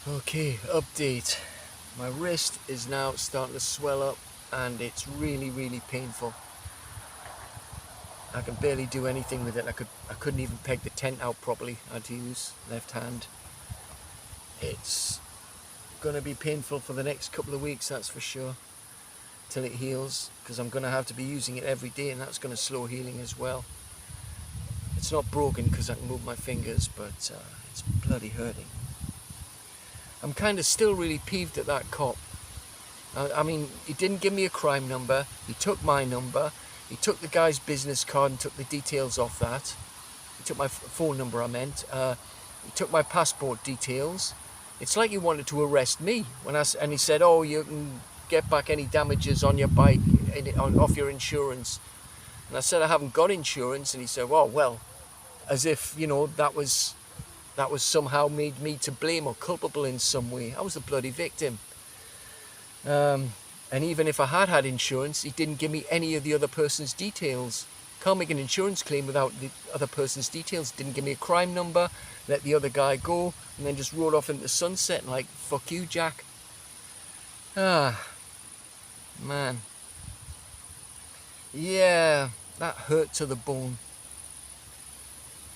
Okay, update. My wrist is now starting to swell up and it's really painful. I can barely do anything with it. I couldn't even peg the tent out properly. I had to use left hand. It's gonna be painful for the next couple of weeks, that's for sure, till it heals, because I'm gonna have to be using it every day and that's gonna slow healing as well. It's not broken because I can move my fingers, but it's bloody hurting. I'm kind of still really peeved at that cop. I mean, he didn't give me a crime number. He took my number. He took the guy's business card and took the details off that. He took my phone number, I meant. He took my passport details. It's like he wanted to arrest me. And he said, oh, you can get back any damages on your bike, off your insurance. And I said, I haven't got insurance. And he said, well, as if, that was somehow made me to blame or culpable in some way. I was the bloody victim. And even if I had insurance, he didn't give me any of the other person's details. Can't make an insurance claim without the other person's details. Didn't give me a crime number, let the other guy go, and then just rode off into the sunset and like, fuck you, Jack. Ah, man. Yeah, that hurt to the bone.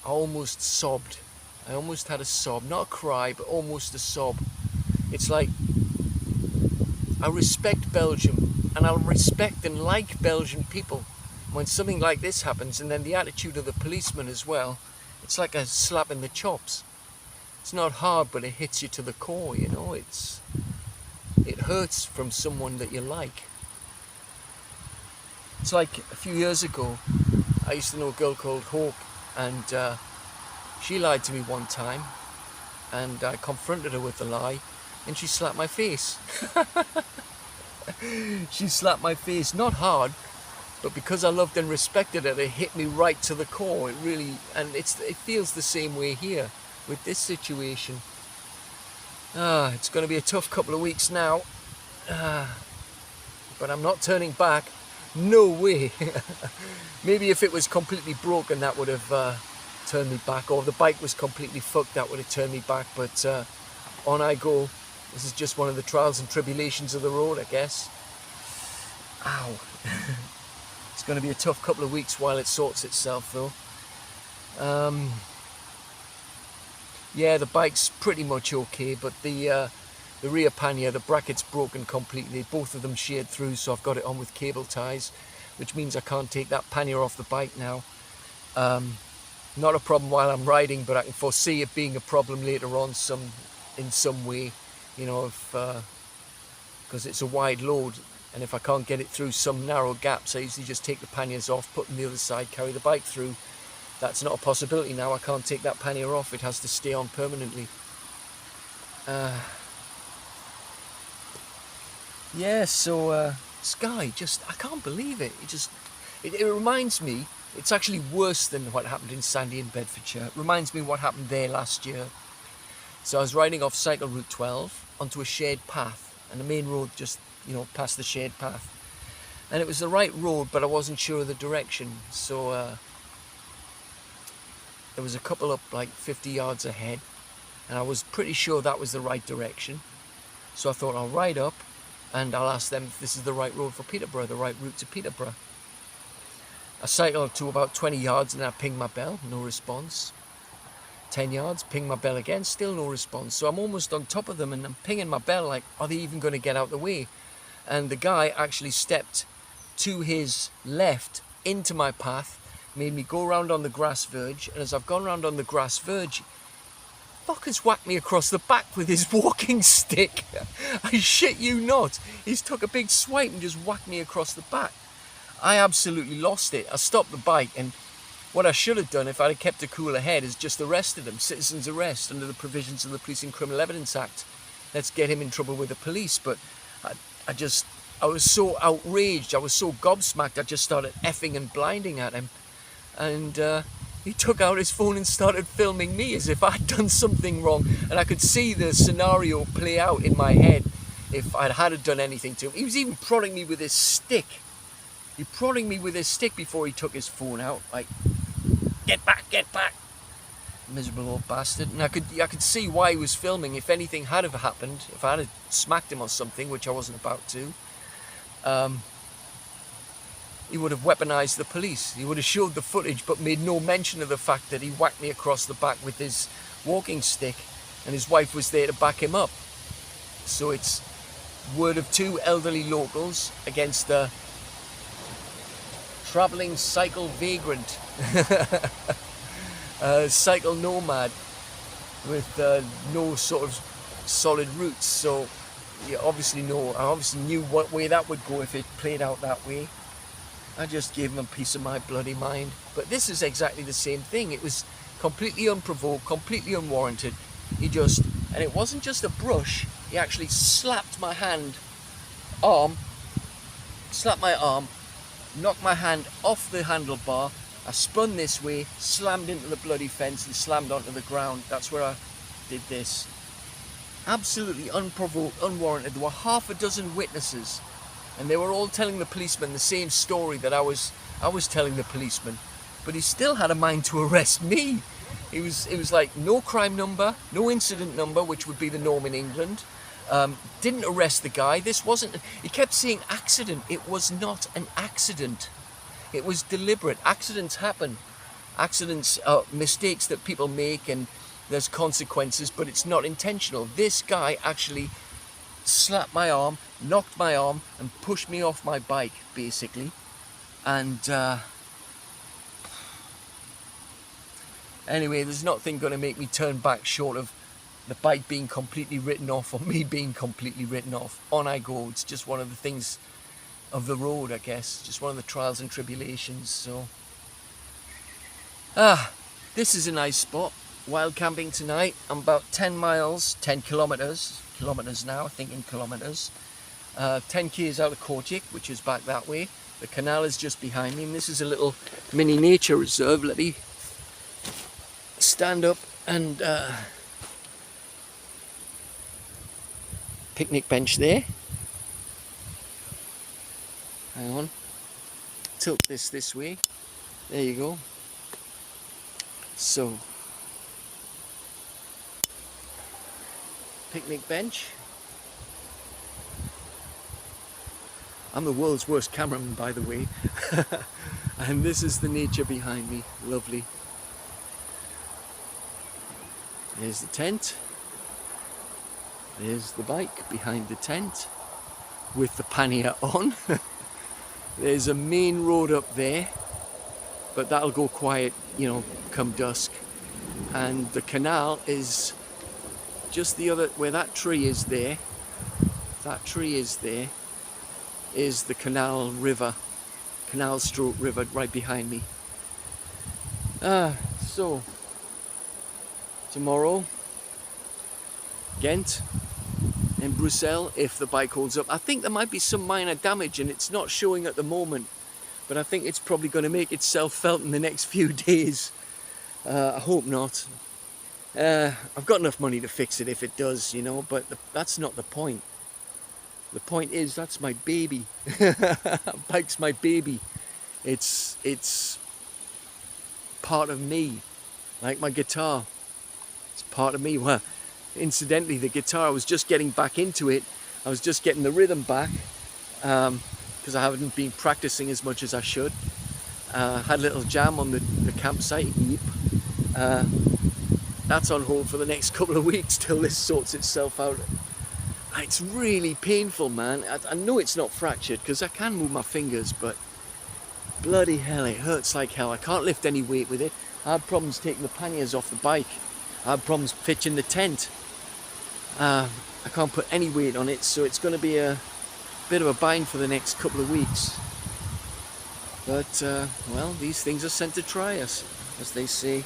I almost sobbed. I almost had a sob. Not a cry, but almost a sob. It's like, I respect Belgium, and I'll respect and like Belgian people. When something like this happens, and then the attitude of the policeman as well, it's like a slap in the chops. It's not hard, but it hits you to the core, it hurts from someone that you like. It's like a few years ago, I used to know a girl called Hope, and she lied to me one time, and I confronted her with the lie, and she slapped my face. She slapped my face, not hard, but because I loved and respected her, it hit me right to the core. It really, and it feels the same way here with this situation. It's going to be a tough couple of weeks now, but I'm not turning back. No way. Maybe if it was completely broken, that would have turned me back, or if the bike was completely fucked, that would have turned me back, but on I go. This is just one of the trials and tribulations of the road, I guess. Ow. It's going to be a tough couple of weeks while it sorts itself, though. Yeah, the bike's pretty much okay, but the rear pannier, the bracket's broken completely. Both of them sheared through, so I've got it on with cable ties, which means I can't take that pannier off the bike now. Not a problem while I'm riding, but I can foresee it being a problem later on in some way. Because it's a wide load, and if I can't get it through some narrow gaps, I usually just take the panniers off, put them the other side, carry the bike through. That's not a possibility now. I can't take that pannier off. It has to stay on permanently. Yeah, so Sky, I can't believe it. It reminds me, it's actually worse than what happened in Sandy in Bedfordshire. It reminds me what happened there last year. So I was riding off Cycle Route 12 onto a shared path, and the main road just, past the shared path. And it was the right road, but I wasn't sure of the direction. So there was a couple up like 50 yards ahead, and I was pretty sure that was the right direction. So I thought I'll ride up and I'll ask them if this is the right road for Peterborough, the right route to Peterborough. I cycled to about 20 yards and I pinged my bell, no response. 10 yards, ping my bell again, still no response. So I'm almost on top of them and I'm pinging my bell like, are they even going to get out the way? And the guy actually stepped to his left into my path, made me go around on the grass verge, and as I've gone around on the grass verge, fucker's whacked me across the back with his walking stick. I shit you not. He's took a big swipe and just whacked me across the back. I absolutely lost it. I stopped the bike, and what I should have done if I had kept a cooler head is just arrested him, citizen's arrest under the provisions of the Police and Criminal Evidence Act. Let's get him in trouble with the police. But I was so outraged, I was so gobsmacked, I just started effing and blinding at him. And he took out his phone and started filming me as if I'd done something wrong. And I could see the scenario play out in my head if I'd had done anything to him. He was even prodding me with his stick. He prodding me with his stick before he took his phone out, like, get back, get back. Miserable old bastard. And I could see why he was filming. If anything had have happened, if I had smacked him or something, which I wasn't about to, he would have weaponized the police. He would have showed the footage but made no mention of the fact that he whacked me across the back with his walking stick and his wife was there to back him up. So it's word of two elderly locals against a travelling cycle vagrant, cycle nomad with no sort of solid roots. So you obviously know, I obviously knew what way that would go if it played out that way. I just gave him a piece of my bloody mind. But this is exactly the same thing. It was completely unprovoked, completely unwarranted. And it wasn't just a brush, he actually slapped my arm, knocked my hand off the handlebar. I spun this way, slammed into the bloody fence and slammed onto the ground. That's where I did this. Absolutely unprovoked, unwarranted. There were half a dozen witnesses and they were all telling the policeman the same story that I was telling the policeman. But he still had a mind to arrest me. It was like no crime number, no incident number, which would be the norm in England. Didn't arrest the guy. This wasn't, he kept saying accident. It was not an accident. It was deliberate. Accidents happen. Accidents are mistakes that people make and there's consequences, but it's not intentional. This guy actually slapped my arm, knocked my arm and pushed me off my bike, basically. And anyway, there's nothing going to make me turn back short of the bike being completely written off or me being completely written off. On I go. It's just one of the things of the road, I guess. Just one of the trials and tribulations. So, this is a nice spot. Wild camping tonight. I'm about 10 kilometers now, I think in kilometers. 10 k's out of Kojic, which is back that way. The canal is just behind me, and this is a little mini nature reserve. Let me stand up and picnic bench there. Hang on, tilt this way. There you go. So, picnic bench. I'm the world's worst cameraman, by the way. And this is the nature behind me. Lovely. There's the tent. There's the bike behind the tent with the pannier on. There's a main road up there, but that'll go quiet, you know, come dusk. And the canal is just the other, where that tree is there. That tree is there, is the canal stroke river right behind me. So tomorrow, Ghent and Brussels, if the bike holds up. I think there might be some minor damage and it's not showing at the moment, but I think it's probably going to make itself felt in the next few days. I hope not. I've got enough money to fix it if it does, you know, but that's not the point. The point is, that's my baby. Bike's my baby. It's part of me, like my guitar. It's part of me. Well, incidentally, the guitar, I was just getting back into it. I was just getting the rhythm back because I haven't been practicing as much as I should. Had a little jam on the campsite. That's on hold for the next couple of weeks till this sorts itself out. It's really painful, man. I know it's not fractured because I can move my fingers, but bloody hell, it hurts like hell. I can't lift any weight with it. I had problems taking the panniers off the bike. I had problems pitching the tent. I can't put any weight on it, so it's going to be a bit of a bind for the next couple of weeks. But, well, these things are sent to try us, as they say.